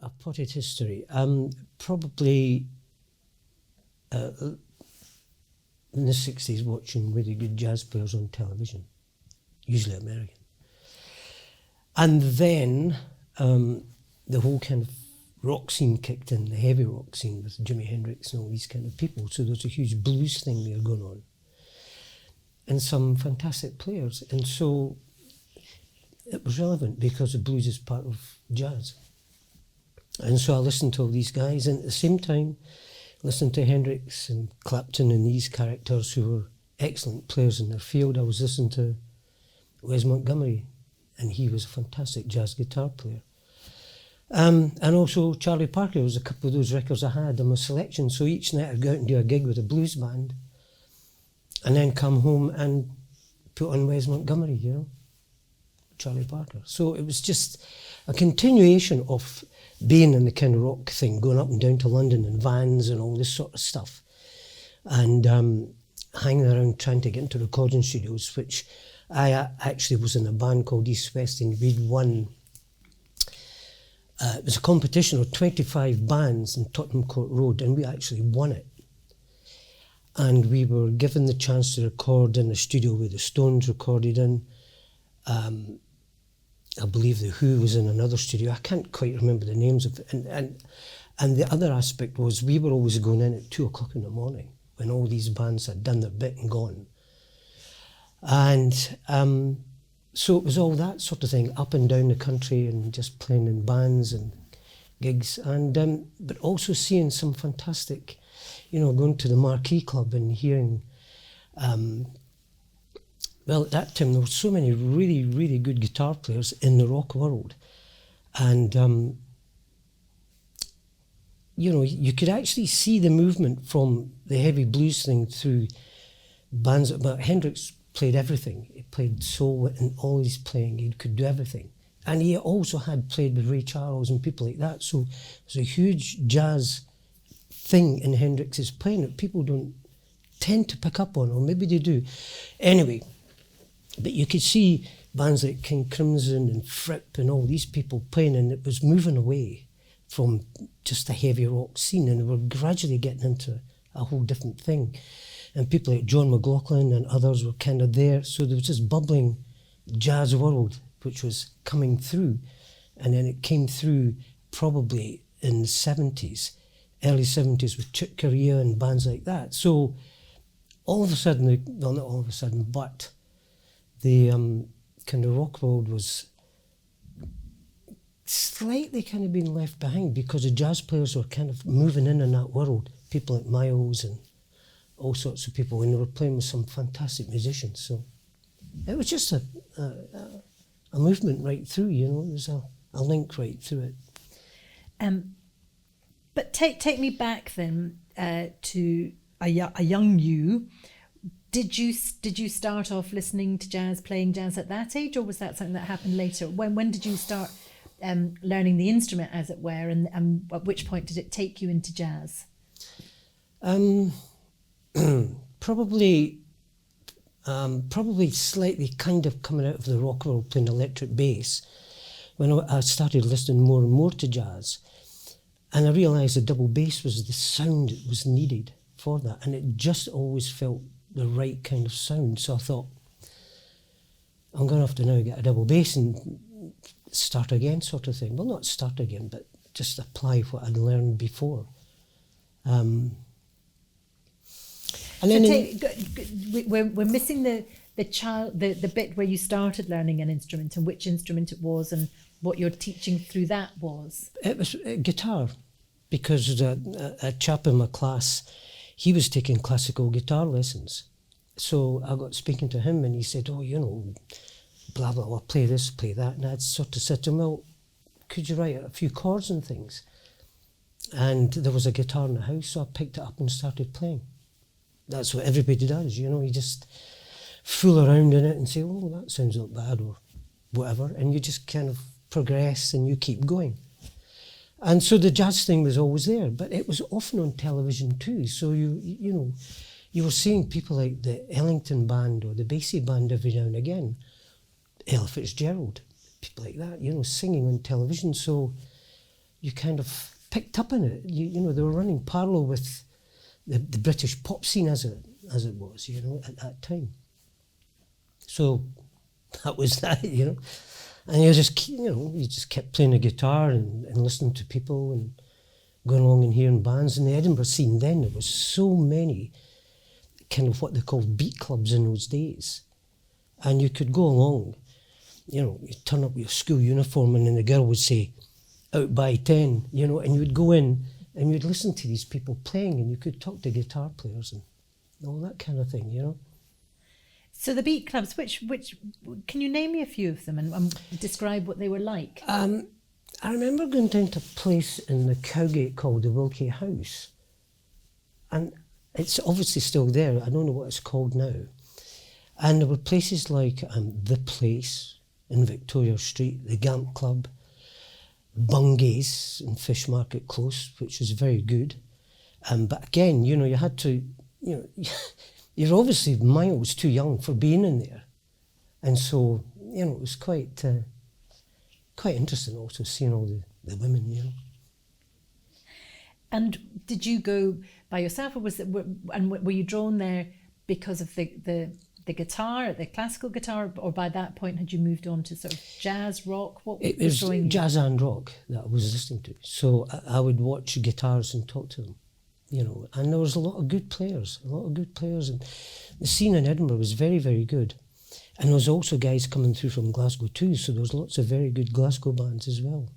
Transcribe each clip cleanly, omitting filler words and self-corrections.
A potted history. Probably in the 60s watching really good jazz players on television, usually American. And then the whole kind of rock scene kicked in, the heavy rock scene with Jimi Hendrix and all these kind of people. So there's a huge blues thing there going on. And some fantastic players. And so it was relevant because the blues is part of jazz. And so I listened to all these guys, and at the same time, listened to Hendrix and Clapton and these characters who were excellent players in their field. I was listening to Wes Montgomery, and he was a fantastic jazz guitar player. And also Charlie Parker. Was a couple of those records I had in my selection. So each night I'd go out and do a gig with a blues band, and then come home and put on Wes Montgomery, you know, Charlie Parker. So it was just a continuation of being in the kind of rock thing, going up and down to London in vans and all this sort of stuff, and hanging around trying to get into recording studios, which I actually was in a band called East West, and we'd won. It was a competition of 25 bands in Tottenham Court Road, and we actually won it. And we were given the chance to record in the studio where the Stones recorded in. I believe The Who was in another studio. I can't quite remember the names of it. And the other aspect was we were always going in at 2 o'clock in the morning when all these bands had done their bit and gone. And so it was all that sort of thing, up and down the country and just playing in bands and gigs. And but also seeing some fantastic, you know, going to the Marquee Club and hearing... well, at that time, there were so many really, really good guitar players in the rock world. And, you know, you could actually see the movement from the heavy blues thing through bands. But Hendrix played everything. He played soul and all his playing. He could do everything. And he also had played with Ray Charles and people like that. So there's a huge jazz thing in Hendrix's playing that people don't tend to pick up on, or maybe they do. Anyway... But you could see bands like King Crimson and Fripp and all these people playing, and it was moving away from just the heavy rock scene, and they were gradually getting into a whole different thing. And people like John McLaughlin and others were kind of there. So there was this bubbling jazz world which was coming through. And then it came through probably in the 70s, early 70s with Chick Corea and bands like that. So all of a sudden, well, not all of a sudden, but the kind of rock world was slightly kind of being left behind because the jazz players were kind of moving in that world. People like Miles and all sorts of people, and they were playing with some fantastic musicians. So it was just a movement right through, you know. There was a link right through it. But take me back then to a young you. Did you start off listening to jazz, playing jazz at that age, or was that something that happened later? When did you start learning the instrument, as it were, and at which point did it take you into jazz? Probably slightly kind of coming out of the rock world, playing electric bass, when I started listening more and more to jazz, and I realised the double bass was the sound that was needed for that, and it just always felt the right kind of sound. So I thought, I'm going to have to now get a double bass and start again, sort of thing. Well, not start again, but just apply what I'd learned before. And then we're missing the bit where you started learning an instrument and which instrument it was and what your teaching through that was. It was guitar, because a chap in my class, he was taking classical guitar lessons. So I got speaking to him and he said, oh, you know, blah, blah, blah, play this, play that. And I'd sort of said to him, well, could you write a few chords and things? And there was a guitar in the house, so I picked it up and started playing. That's what everybody does, you know, you just fool around in it and say, oh, that sounds not bad or whatever. And you just kind of progress and you keep going. And so the jazz thing was always there, but it was often on television too. So you know, you were seeing people like the Ellington Band or the Basie Band every now and again, Ella Fitzgerald, people like that, you know, singing on television. So you kind of picked up on it. You know, they were running parallel with the British pop scene as it was, you know, at that time. So that was that, you know. And you just kept playing the guitar and listening to people and going along and hearing bands. In the Edinburgh scene then, there was so many kind of what they called beat clubs in those days. And you could go along, you know, you'd turn up with your school uniform and then the girl would say, out by 10, you know, and you would go in and you'd listen to these people playing and you could talk to guitar players and all that kind of thing, you know. So the beat clubs, which can you name me a few of them and describe what they were like? I remember going down to a place in the Cowgate called the Wilkie House, and it's obviously still there. I don't know what it's called now. And there were places like The Place in Victoria Street, the Gamp Club, Bungay's in Fish Market Close, which was very good. But again, you know, you had to, you know, you're obviously miles too young for being in there. And so, you know, it was quite interesting also seeing all the women, you know. And did you go by yourself, or were you drawn there because of the guitar, the classical guitar, or by that point had you moved on to sort of jazz, rock? What it was was drawing you? Jazz and rock that I was listening to. So I would watch guitars and talk to them, you know. And there was a lot of good players, and the scene in Edinburgh was very, very good. And there was also guys coming through from Glasgow too, so there was lots of very good Glasgow bands as well.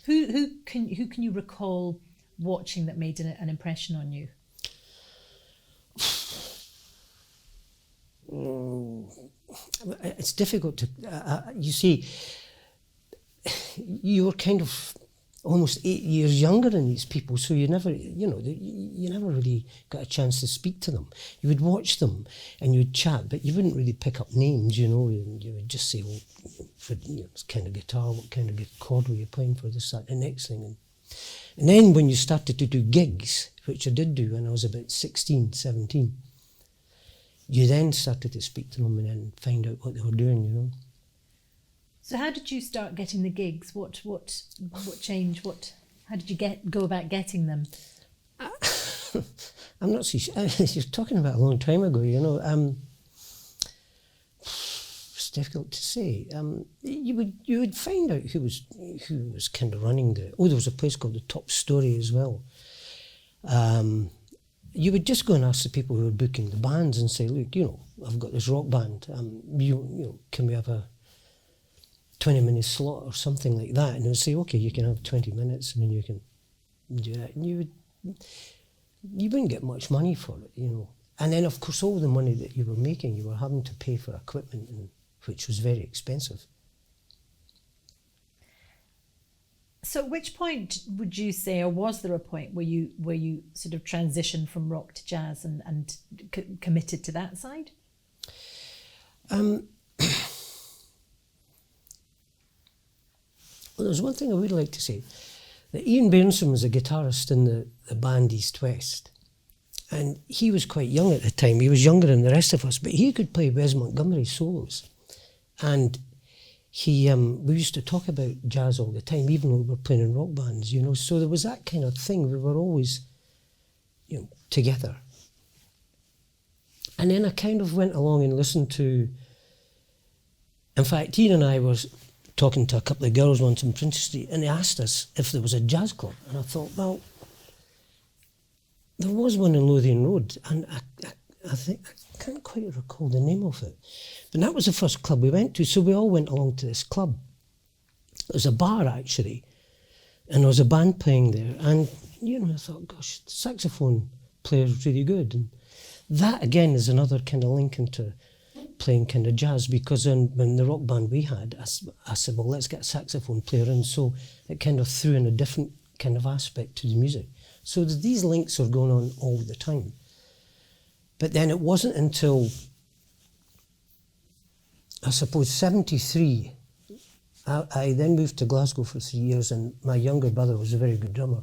Who can you recall watching that made an impression on you? It's difficult to, you see, you were kind of almost 8 years younger than these people, so you never, you know, you never really got a chance to speak to them. You would watch them and you'd chat, but you wouldn't really pick up names, you know, and you would just say, well, for, you know, what kind of guitar, what kind of chord were you playing for this, that, and the next thing. And then when you started to do gigs, which I did do when I was about 16, 17, you then started to speak to them and then find out what they were doing, you know. So how did you start getting the gigs? What changed? How did you go about getting them? I'm not so sure. You're talking about a long time ago, you know. It's difficult to say. You would find out who was kind of running the. Oh, there was a place called the Top Story as well. You would just go and ask the people who were booking the bands and say, look, you know, I've got this rock band. You know, can we have a 20-minute slot or something like that? And they would say, okay, you can have 20 minutes and then you can do that. And you wouldn't get much money for it, you know. And then, of course, all the money that you were making, you were having to pay for equipment, which was very expensive. So at which point would you say, or was there a point where you sort of transitioned from rock to jazz and committed to that side? Well, there's one thing I would like to say. That Ian Bairnson was a guitarist in the band East West. And he was quite young at the time. He was younger than the rest of us, but he could play Wes Montgomery solos. And we used to talk about jazz all the time, even when we were playing in rock bands, you know. So there was that kind of thing. We were always, you know, together. And then I kind of went along and listened to... In fact, Ian and I were talking to a couple of girls once in Princess Street, and they asked us if there was a jazz club. And I thought, well, there was one in Lothian Road, and I think, I can't quite recall the name of it. But that was the first club we went to, so we all went along to this club. It was a bar, actually, and there was a band playing there. And, you know, I thought, gosh, the saxophone player's really good. And that, again, is another kind of link into playing kind of jazz, because when the rock band we had, I said, well, let's get a saxophone player in, so it kind of threw in a different kind of aspect to the music. So these links are going on all the time. But then it wasn't until, I suppose, 73, I then moved to Glasgow for 3 years, and my younger brother was a very good drummer.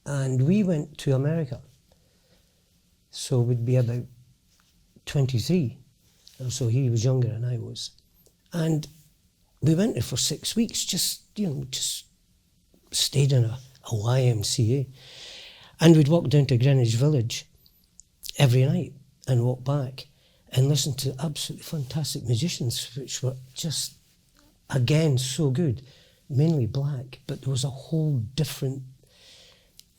And we went to America. So we'd be about 23. So he was younger than I was. And we went there for 6 weeks, just stayed in a YMCA, and we'd walk down to Greenwich Village every night and walk back and listen to absolutely fantastic musicians, which were just, again, so good, mainly black, but there was a whole different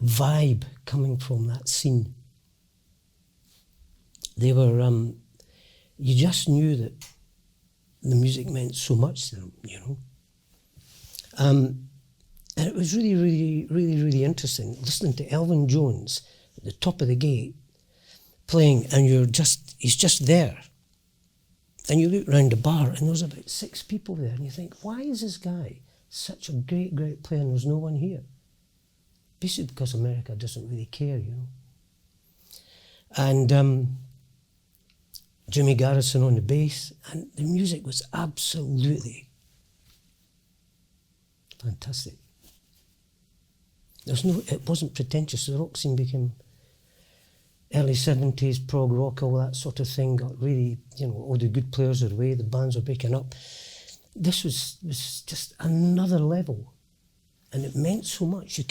vibe coming from that scene. They were, you just knew that the music meant so much to them, you know. And it was really, really, really, really interesting listening to Elvin Jones at the top of the gate playing, and he's just there. And you look round the bar and there's about 6 people there, and you think, why is this guy such a great, great player and there's no one here? Basically because America doesn't really care, you know. And Jimmy Garrison on the bass, and the music was absolutely fantastic. It wasn't pretentious. The rock scene became early 70s, prog rock, all that sort of thing, got really, you know, all the good players are away, the bands were breaking up. This was just another level, and it meant so much. You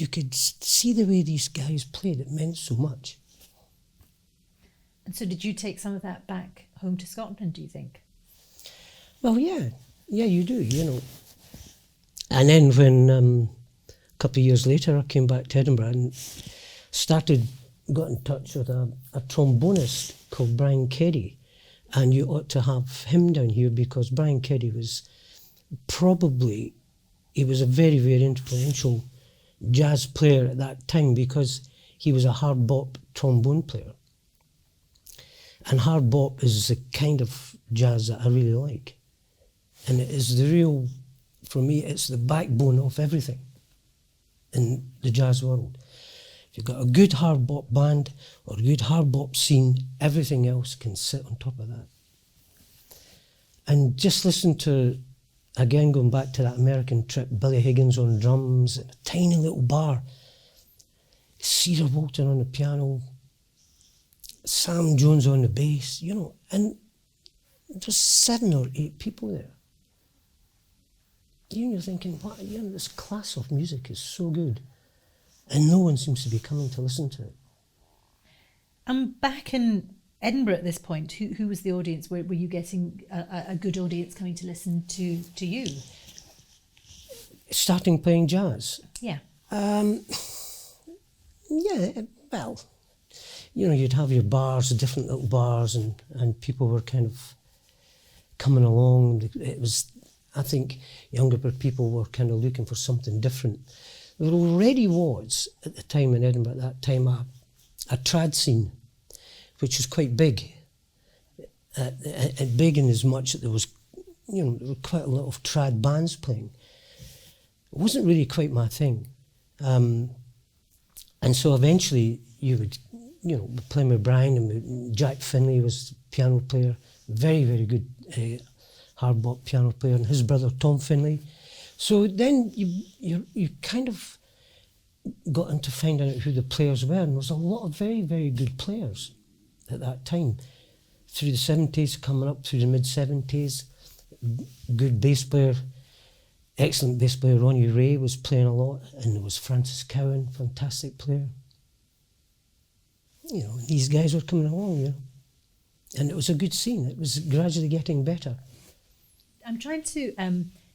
could see the way these guys played, it meant so much. And so did you take some of that back home to Scotland, do you think? Well, yeah, you do, you know. And then when a couple of years later I came back to Edinburgh and got in touch with a trombonist called Brian Keddy, and you ought to have him down here because Brian Keddy was he was a very, very influential jazz player at that time because he was a hard bop trombone player. And hard bop is the kind of jazz that I really like. And it is for me, it's the backbone of everything in the jazz world. If you've got a good hard bop band or a good hard bop scene, everything else can sit on top of that. And just listen to, again, going back to that American trip, Billy Higgins on drums, in a tiny little bar, Cedar Walton on the piano, Sam Jones on the bass, you know, and there's 7 or 8 people there. You're thinking, wow, you know, this class of music is so good, and no one seems to be coming to listen to it. And back in Edinburgh at this point, who was the audience? Were you getting a good audience coming to listen to you? Starting playing jazz? Yeah. Yeah, well, you know, you'd have your bars, different little bars, and people were kind of coming along. It was, I think, younger people were kind of looking for something different. There already was, at the time in Edinburgh, at that time, a trad scene, which was quite big. Big in as much that there was, you know, there were quite a lot of trad bands playing. It wasn't really quite my thing. And so eventually you would, you know, playing with Brian, and Jack Finlay was the piano player, very, very good hard bop piano player, and his brother Tom Finlay. So then you kind of got into finding out who the players were, and there was a lot of very, very good players at that time. Through the 70s, coming up through the mid-70s, good bass player, excellent bass player Ronnie Ray was playing a lot, and there was Francis Cowan, fantastic player. You know, these guys were coming along, you know. And it was a good scene. It was gradually getting better. I'm trying to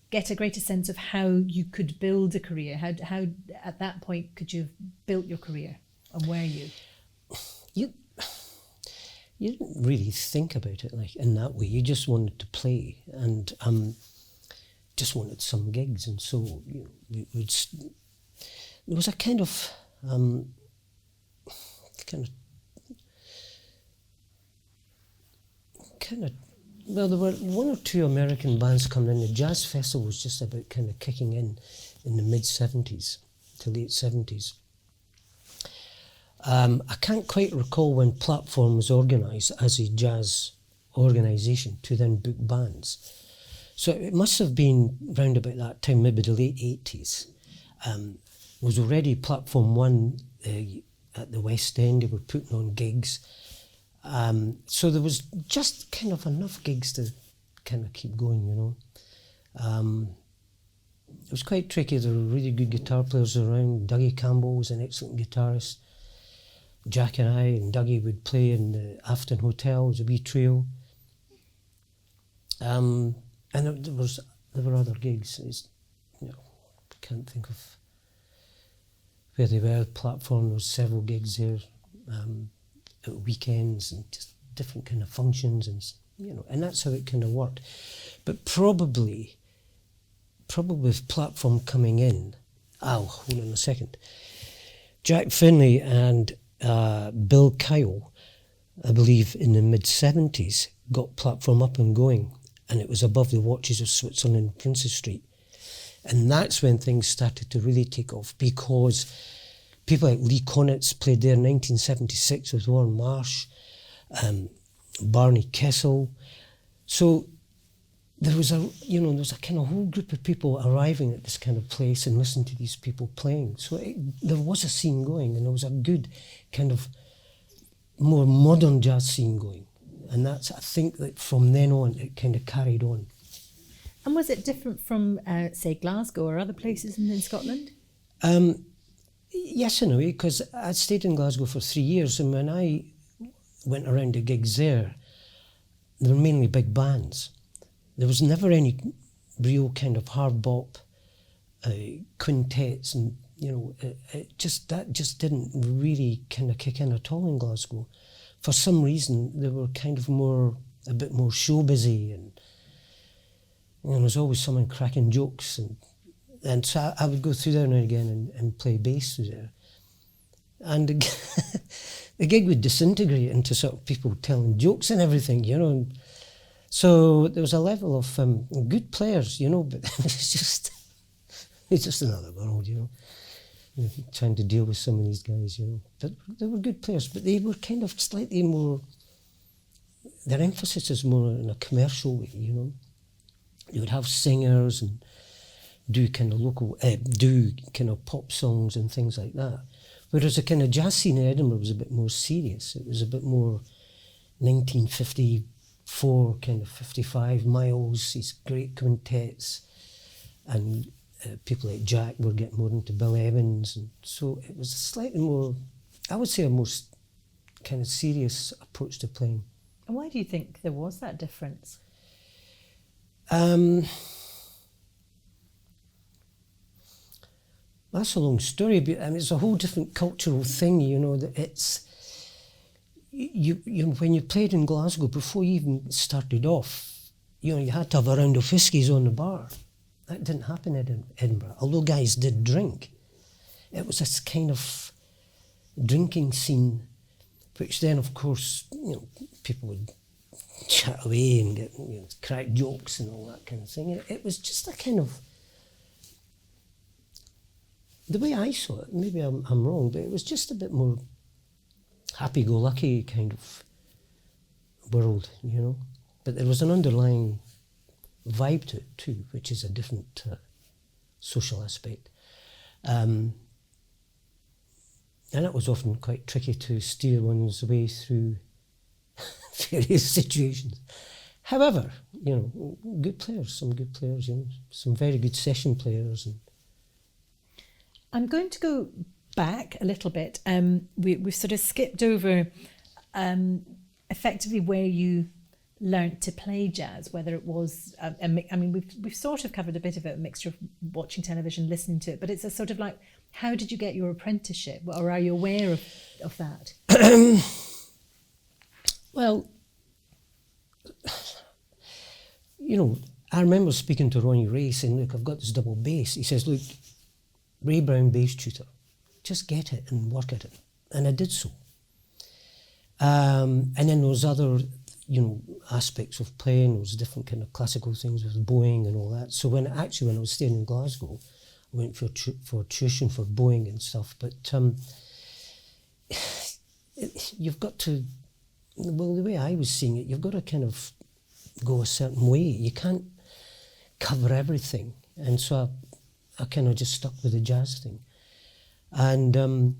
get a greater sense of how you could build a career. How at that point could you have built your career, and were you? You didn't really think about it like in that way. You just wanted to play, and just wanted some gigs, and so you know, there was a kind of well, there were 1 or 2 American bands coming in. The jazz festival was just about kind of kicking in the mid-70s to late 70s. I can't quite recall when Platform was organised as a jazz organisation to then book bands. So it must have been round about that time, maybe the late 80s. There was already Platform 1 at the West End. They were putting on gigs. So there was just kind of enough gigs to kind of keep going, you know. it was quite tricky. There were really good guitar players around. Dougie Campbell was an excellent guitarist. Jack and I and Dougie would play in the Afton Hotel. It was a wee trio. And there were other gigs. Can't think of where they were. Platform, there was several gigs there at weekends and just different kind of functions, and that's how it kind of worked. But probably with Platform coming in, hold on a second. Jack Finlay and Bill Kyle, I believe in the mid-70s, got Platform up and going, and it was above the Watches of Switzerland, Princes Street. And that's when things started to really take off, because people like Lee Konitz played there in 1976 with Warren Marsh, Barney Kessel. So there was a kind of whole group of people arriving at this kind of place and listening to these people playing. So there was a scene going, and there was a good kind of more modern jazz scene going. And I think that from then on, it kind of carried on. And was it different from, say, Glasgow or other places in Scotland? Yes, in a way, because I stayed in Glasgow for 3 years, and when I went around to gigs there were mainly big bands. There was never any real kind of hard bop quintets, and that just didn't really kind of kick in at all in Glasgow. For some reason, they were kind of a bit more show busy, and there was always someone cracking jokes, and so I would go through there now and again and play bass through there. And the gig would disintegrate into sort of people telling jokes and everything, And so there was a level of good players, but it's just another world, trying to deal with some of these guys, But they were good players, but they were kind of slightly more, their emphasis is more in a commercial way, They would have singers and do kind of pop songs and things like that. Whereas the kind of jazz scene in Edinburgh was a bit more serious. It was a bit more 1954, kind of 55, Miles, these great quintets, and people like Jack were getting more into Bill Evans, and so it was a slightly more, I would say, a more kind of serious approach to playing. And why do you think there was that difference? That's a long story, but it's a whole different cultural thing, that it's, when you played in Glasgow, before you even started off, you had to have a round of whiskies on the bar. That didn't happen in Edinburgh, although guys did drink. It was this kind of drinking scene, which then, of course, people would chat away and get crack jokes and all that kind of thing. It was just a kind of, the way I saw it, maybe I'm wrong, but it was just a bit more happy-go-lucky kind of world, But there was an underlying vibe to it too, which is a different social aspect. And it was often quite tricky to steer one's way through various situations. However, good players, some very good session players. I'm going to go back a little bit. We've sort of skipped over effectively where you learnt to play jazz, whether it was, we've sort of covered a bit of a mixture of watching television, listening to it, but it's a sort of like, how did you get your apprenticeship, or are you aware of that? Well, I remember speaking to Ronnie Ray saying, look, I've got this double bass. He says, look, Ray Brown bass tutor, just get it and work at it. And I did so. And then there was other, aspects of playing. There was different kind of classical things with bowing and all that. So when I was staying in Glasgow, I went for tuition for bowing and stuff. But you've got to, well, the way I was seeing it, you've got to kind of go a certain way. You can't cover everything. And so I kind of just stuck with the jazz thing. And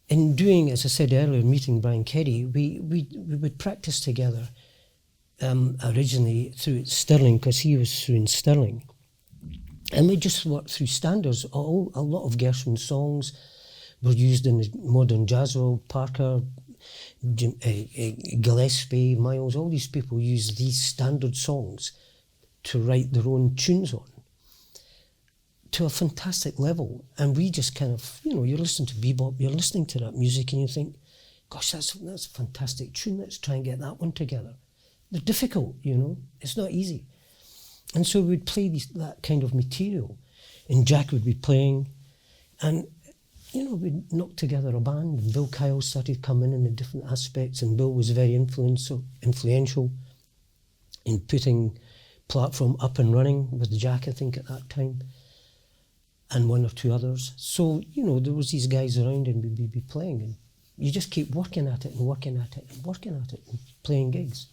in doing, as I said earlier, meeting Brian Keddy, we would practice together originally through Stirling, because he was through in Stirling. And we just worked through standards. A lot of Gershwin songs were used in the modern jazz world. Parker, Gillespie, Miles, all these people use these standard songs to write their own tunes on to a fantastic level. And we just kind of, you're listening to bebop, you're listening to that music and you think, gosh, that's a fantastic tune, let's try and get that one together. They're difficult, it's not easy. And so we'd play that kind of material, and Jack would be playing, and we'd knock together a band, and Bill Kyle started coming in different aspects, and Bill was very influential in putting Platform up and running with Jack, I think, at that time, and one or two others. So, there was these guys around and we'd be playing, and you just keep working at it and working at it and working at it and playing gigs.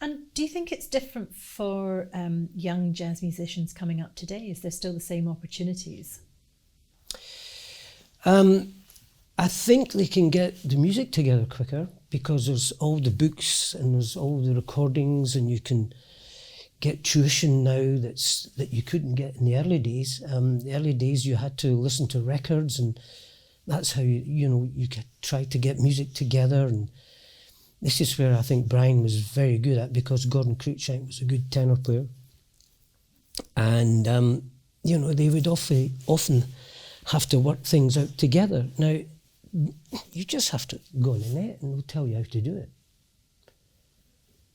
And do you think it's different for young jazz musicians coming up today? Is there still the same opportunities? I think they can get the music together quicker because there's all the books and there's all the recordings, and you can get tuition now that you couldn't get in the early days. The early days you had to listen to records, and that's how you could try to get music together. And this is where I think Brian was very good at, because Gordon Cruikshank was a good tenor player. And, they would often have to work things out together. Now, you just have to go on the net and they'll tell you how to do it.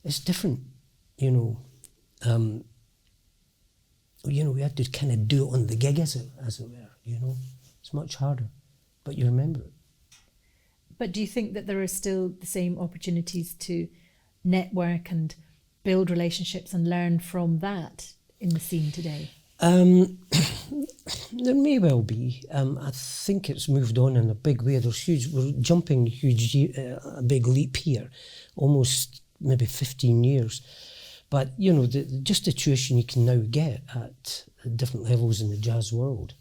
It's different, we had to kind of do it on the gig, as it were, It's much harder, but you remember it. But do you think that there are still the same opportunities to network and build relationships and learn from that in the scene today? There may well be. I think it's moved on in a big way. We're jumping a big leap here, almost maybe 15 years. But, just the tuition you can now get at different levels in the jazz world.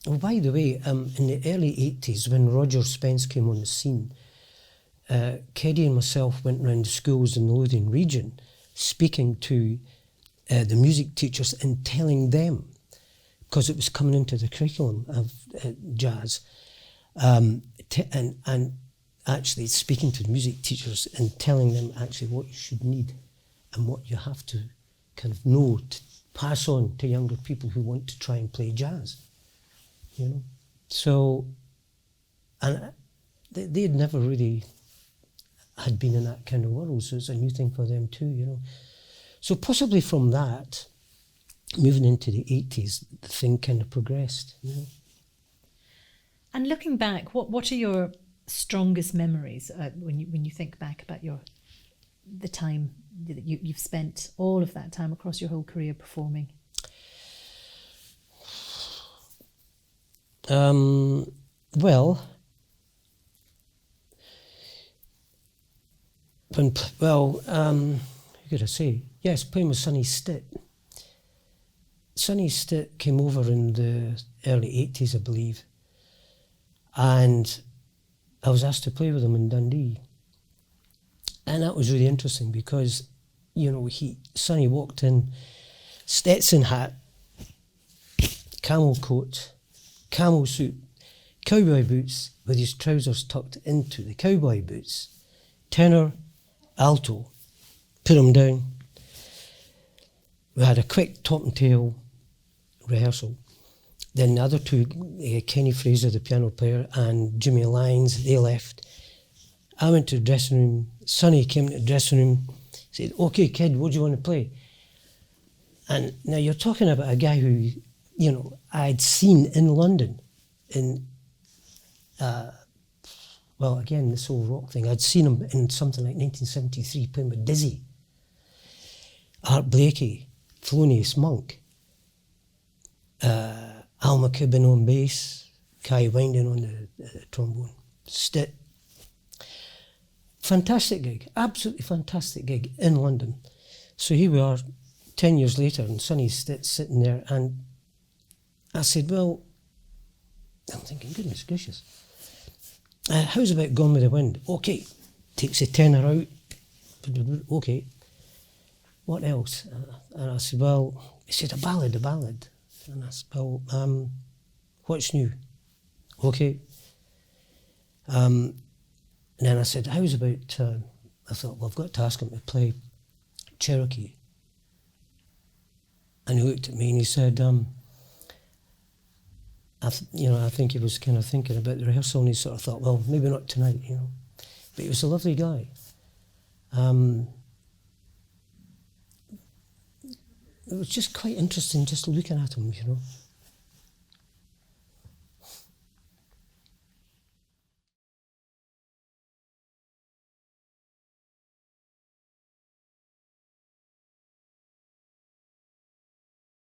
Oh, by the way, in the early 80s, when Roger Spence came on the scene, Keddy and myself went round the schools in the Lothian region speaking to the music teachers and telling them, because it was coming into the curriculum of jazz, and actually speaking to the music teachers and telling them actually what you should need and what you have to kind of know to pass on to younger people who want to try and play jazz. So, and they'd never really had been in that kind of world, so it's a new thing for them too, So possibly from that, moving into the 80s, the thing kind of progressed, And looking back, what are your strongest memories when you think back about the time that you've spent, all of that time across your whole career performing? Who could I say? Yes, playing with Sonny Stitt. Sonny Stitt came over in the early 80s, I believe, and I was asked to play with him in Dundee. And that was really interesting because, Sonny walked in, Stetson hat, camel coat, camel suit, cowboy boots with his trousers tucked into the cowboy boots, tenor, alto, put him down. We had a quick top and tail rehearsal. Then the other two, Kenny Fraser, the piano player, and Jimmy Lyons, they left. I went to the dressing room. Sonny came to the dressing room, said, "Okay, kid, what do you want to play?" And now you're talking about a guy who, I'd seen in London in, again, this whole rock thing. I'd seen him in something like 1973 playing with Dizzy, Art Blakey, Thelonious Monk, Al McKibben on bass, Kai Winding on the trombone, Stitt. Fantastic gig, absolutely fantastic gig in London. So here we are 10 years later and Sonny Stitt sitting there, and I said, well, I'm thinking, goodness gracious, how's about Gone with the Wind? Okay, takes the tenor out, okay. what else? And I said, well, he said, a ballad. And I said, well, what's new? Okay. And then I said, how's about, I thought, well, I've got to ask him to play Cherokee. And he looked at me and he said, I think he was kind of thinking about the rehearsal, and he sort of thought, well, maybe not tonight, you know. But he was a lovely guy. It was just quite interesting just looking at him, you know.